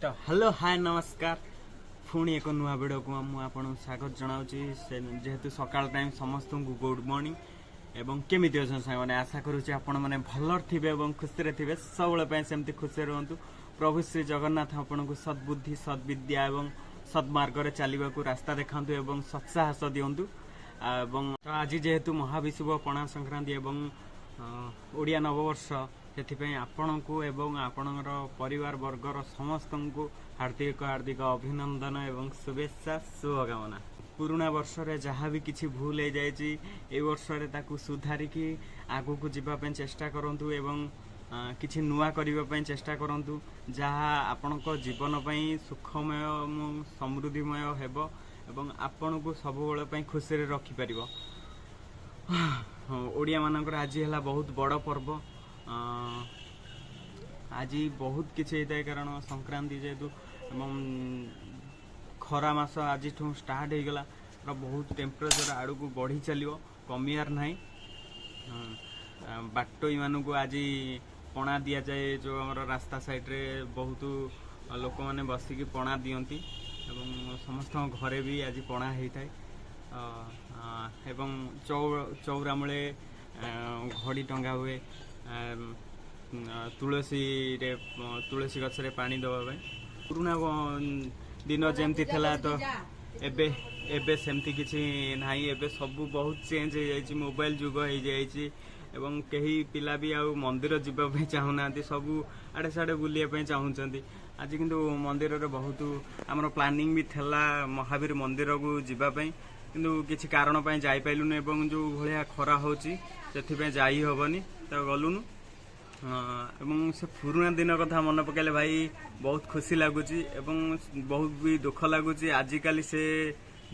तो hello hi नमस्कार पुणी एक नुआ वीडियो को मुझे स्वागत जनाऊँ जेहेतु सकाल टाइम समस्त को गुड मॉर्निंग एवं केमी अच्छा मैंने आशा करुच्ची आपण मैंने भल थे खुशी थे सब सेमती खुशी रुहतु प्रभु श्री जगन्नाथ आपन को सद्बुद्धि सद्विद्या और सद्मार्ग चलने को रास्ता देखा और सत्साहस दिंतु तो आज जेहेतु महाविशुभ पणा संक्रांति एवं ओडिया नववर्ष से आपण को एवं आपणर परिवार वर्गर समस्त को हार्दिक हार्दिक अभिनंदन एवं शुभेच्छा शुभकामना। पुराणा वर्ष रे जहाँ भी किसी भूल हो जाए वर्ष ताकू सुधारिकी आगू को जीवाई चेष्टा करूँ एवं किसी नुआ करने चेष्टा करूँ जहाँ आपण जीवन सुखमय समृद्धिमय हेब एवं आपण को सब खुशी रखिपर। ओडिया मानकर आज है बहुत बड़ पर्व आज बहुत किसी होता है कारण संक्रांति जेहेतु खरा मास आज स्टार्ट हो गला बहुत टेम्परेचर आड़ को बढ़ी चलो कमियार ना बाटोई मान को आज पणा दि जाए जो आम रास्ता साइड रे बहुत लोक मैंने बसिकी पणा दियंती एवं समस्त घरे भी आज पणा होता है एवं चौरा मूले घड़ी टंगा हुए तुलसी गछरे पानी दवाई पुराना दिन जमती थला तो एबे एबे सेमती किसी नाही एबे सब बहुत चेंज हो जाइए मोबाइल जुग हो जाइए एवं कहीं पिला भी आउ मंदिर जीवाई चाहूना सब आड़े साड़े बुलाया चाहूँगी आज किंतु मंदिर रे बहुत आमर प्लानिंग भी थला महावीर मंदिर को जीवाई किंतु किसी कारण जापारूनु एवं जो भाया खरा होची से जाई हेनी तो गलुनु एवं से पुराना दिन कथा मन पकड़े भाई बहुत खुशी लगुच बहुत भी दुख लगुच आजिकल से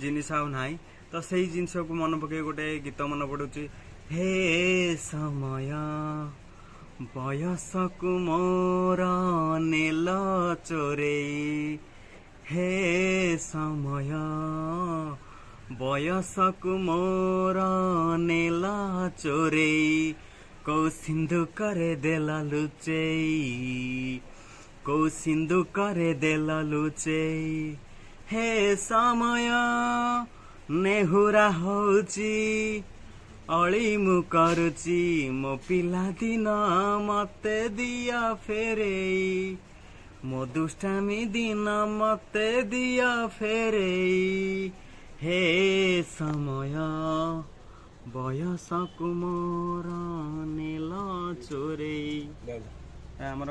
जिनिस ना तो से जिनस को मन पकड़ गोटे गीत मन पड़ुची हे समय बयस को मोर नेल चोरे हे समय बयस को मोर नेला चोरे कौ सिंधु करे देला लुचे कौ सिंधु करे देला लुचे हे समय नेहुरा होची अली मु करुची मो पिला दिन मते दिया फेरे मो दुष्टामी दिन मते दिया फेरे हे समय बयस कुमोर नील चोरे आमर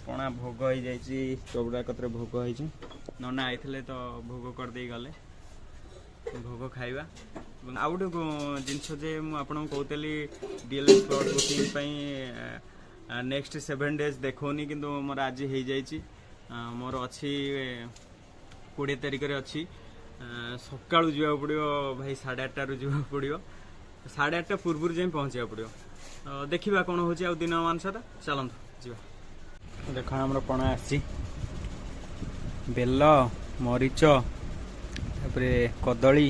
पणा भोग हो जाइए चौड़ा कतरे भोग हो नना आइले तो भोग करदे गले भोग खाइबा आउ गोटे जिनस मुझे कहती DLS slot booking next 7 days देखनी कि मोर आज हो जाइए मोर अच्छी 20 तारिख अच्छी सका जावाक पड़ो भाई 8:30 जावाक पड़ो 8:30 पूर्व जाए पहुँचा पड़ो देखा कौन हो दिन मान सारा चलतु जा देख आम पणा आसी बेल मरीच कदली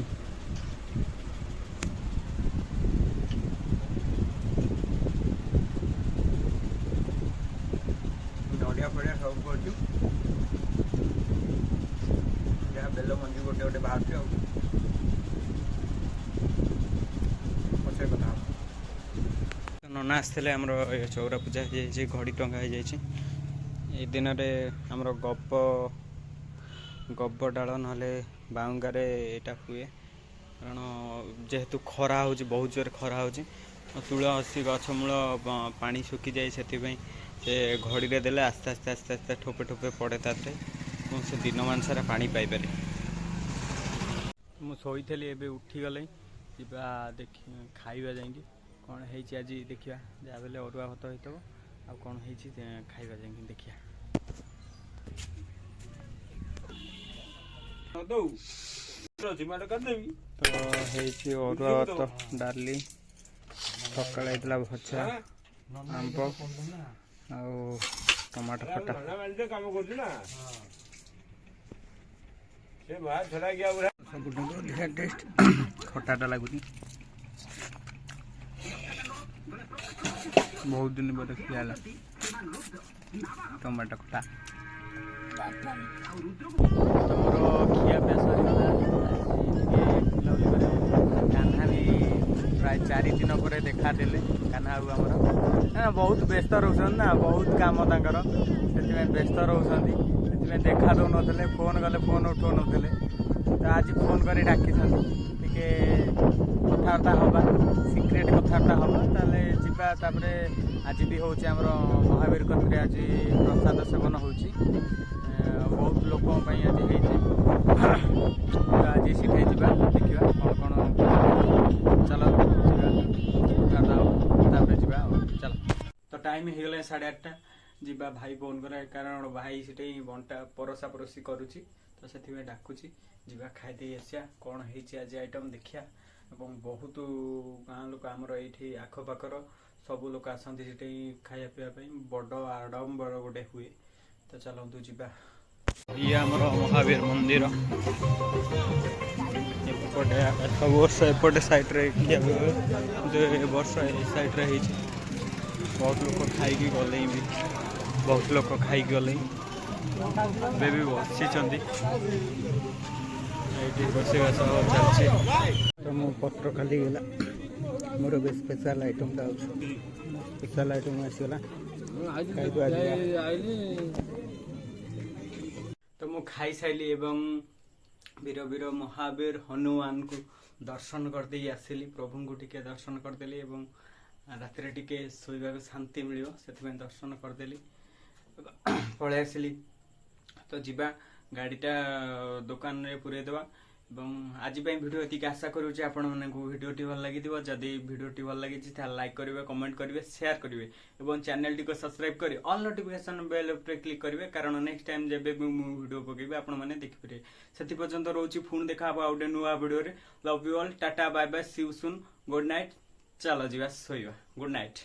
नड़िया फड़िया सब कर बेल मंजी गोटे गोटे बाहर नना आसते आम चौरा पूजा हो घड़ी टंगा हो दिन आमर गब डाल ना बाउंगार यहाँ हुए कारण जेहेतु खरा हो बहुत जोर खरा हो तुलसी गछ मूल पानी सुखी जाए से घड़ी रे देले आस्ते आस्ते आस्ते आस्ते ठोपे ठोपे पड़े ताते से दिन मान सारा पानी पाइपर मुई एबे उठी गले देख खाइबा जाइए कौन है आज देखिया जहाँ बेले अरुआ भात होता आ कौन है खाइबा जाइए देखिया तो अरुआ भात डाली सका भजा आंब आ टमाटो खटा सब टेस्ट खटाटा लगुच बहुत दिन बाद खिया टमाटो खटा ତମର ଖିଆପିଆ ସରିଗଲା ବୁଲାବୁଲି କରିବା। କାହ୍ନା ବି ପ୍ରାୟ 4 ଦିନ ପରେ ଦେଖାଦେଲେ। କାହ୍ନା ଆଉ ଆମର ବହୁତ ବ୍ୟସ୍ତ ରହୁଛନ୍ତି ନା, ବହୁତ କାମ ତାଙ୍କର, ସେଥିପାଇଁ ବ୍ୟସ୍ତ ରହୁଛନ୍ତି, ସେଥିପାଇଁ ଦେଖା ଦେଉନଥିଲେ। ଫୋନ୍ କଲେ ଫୋନ୍ ଉଠାଉନଥିଲେ। ତ ଆଜି ଫୋନ୍ କରି ଡାକିଛନ୍ତି ଟିକେ କଥାବାର୍ତ୍ତା ହେବା, ସିକ୍ରେଟ୍ କଥାବାର୍ତ୍ତା ହେବା, ତାହେଲେ ଯିବା। ତାପରେ ଆଜି ବି ହେଉଛି ଆମର ମହାବୀର କତିରେ ଆଜି ପ୍ରସାଦ ସେବନ ହେଉଛି, ବହୁତ ଲୋକଙ୍କ ପାଇଁ ଆଜି ହେଇଛି। ତ ଆଜି ସେଠି ଯିବା, ଦେଖିବା କ'ଣ ଚାଲ ଯିବା, କଥାବାର୍ତ୍ତା ହେବା, ତାପରେ ଯିବା ଆଉ ଚାଲ। ତ ଟାଇମ୍ ହେଇଗଲାଣି 8:30, ଯିବା। ଭାଇ ଫୋନ୍ କରେ, କାରଣ ଭାଇ ସେଠି ବଣ୍ଟା ପରସା ପରସି କରୁଛି, ତ ସେଥିପାଇଁ ଡାକୁଛି। ଯିବା ଖାଇଦେଇ ଆସିବା। କ'ଣ ହେଇଛି ଆଜି ଆଇଟମ୍ ଦେଖିବା। ଏବଂ ବହୁତ ଗାଁ ଲୋକ ଆମର ଏଇଠି ଆଖପାଖର ସବୁ ଲୋକ ଆସନ୍ତି ସେଠି ଖାଇବା ପିଇବା ପାଇଁ। ବଡ଼ ଆଡ଼ମ୍ବର ଗୋଟେ ହୁଏ। ତ ଚାଲନ୍ତୁ ଯିବା। ଇଏ ଆମର ମହାବୀର ମନ୍ଦିର। ଏପଟେ ସବୁ ବର୍ଷ ଏପଟେ ସାଇଡ଼୍ରେ ଖିଆ ହୁଏ, କିନ୍ତୁ ଏ ବର୍ଷ ଏ ସାଇଡ଼୍ରେ ହେଇଛି। ବହୁତ ଲୋକ ଖାଇକି ଗଲେଇଁ ବି, ବହୁତ ଲୋକ ଖାଇକି ଗଲେଇଁ। ଏବେ ବି ବସିଛନ୍ତି, ଏଇଠି ରୋଷେଇବାସ ଚାଲିଛି। ତ ମୋ ପତ୍ର ଖାଲି ହେଇଗଲା। ମୋର ଏବେ ସ୍ପେଶାଲ ଆଇଟମ୍ଟା ଅଛି, ସ୍ପେଶାଲ ଆଇଟମ୍ ଆସିଗଲା। ତ ମୁଁ ଖାଇସାରିଲି ଏବଂ ବୀର ବୀର ମହାବୀର ହନୁମାନଙ୍କୁ ଦର୍ଶନ କରିଦେଇ ଆସିଲି। ପ୍ରଭୁଙ୍କୁ ଟିକେ ଦର୍ଶନ କରିଦେଲି ଏବଂ ରାତିରେ ଟିକେ ଶୋଇବାକୁ ଶାନ୍ତି ମିଳିବ, ସେଥିପାଇଁ ଦର୍ଶନ କରିଦେଲି, ପଳେଇ ଆସିଲି। ତ ଯିବା, ଗାଡ଼ିଟା ଦୋକାନରେ ପୁରେଇ ଦେବା। ଏବଂ ଆଜି ପାଇଁ ଭିଡ଼ିଓ ଏତିକି। ଆଶା କରୁଛି ଆପଣମାନଙ୍କୁ ଭିଡ଼ିଓଟି ଭଲ ଲାଗିଥିବ। ଯଦି ଭିଡ଼ିଓଟି ଭଲ ଲାଗିଛି ତାହେଲେ ଲାଇକ୍ କରିବେ, କମେଣ୍ଟ କରିବେ, ସେୟାର କରିବେ ଏବଂ ଚ୍ୟାନେଲଟିକୁ ସବସ୍କ୍ରାଇବ୍ କରି ଅଲ୍ ନୋଟିଫିକେସନ୍ ବେଲ୍ ଉପରେ କ୍ଲିକ୍ କରିବେ, କାରଣ ନେକ୍ସଟ ଟାଇମ୍ ଯେବେ ବି ମୁଁ ଭିଡ଼ିଓ ପକେଇବି ଆପଣମାନେ ଦେଖିପାରିବେ। ସେଥିପର୍ଯ୍ୟନ୍ତ ରହୁଛି, ପୁଣି ଦେଖା ହେବ ଆଉ ଗୋଟେ ନୂଆ ଭିଡ଼ିଓରେ। Love you all, tata bye bye, see you soon, good night. ଚାଲ ଯିବା ଶୋଇବା, ଗୁଡ୍ ନାଇଟ୍।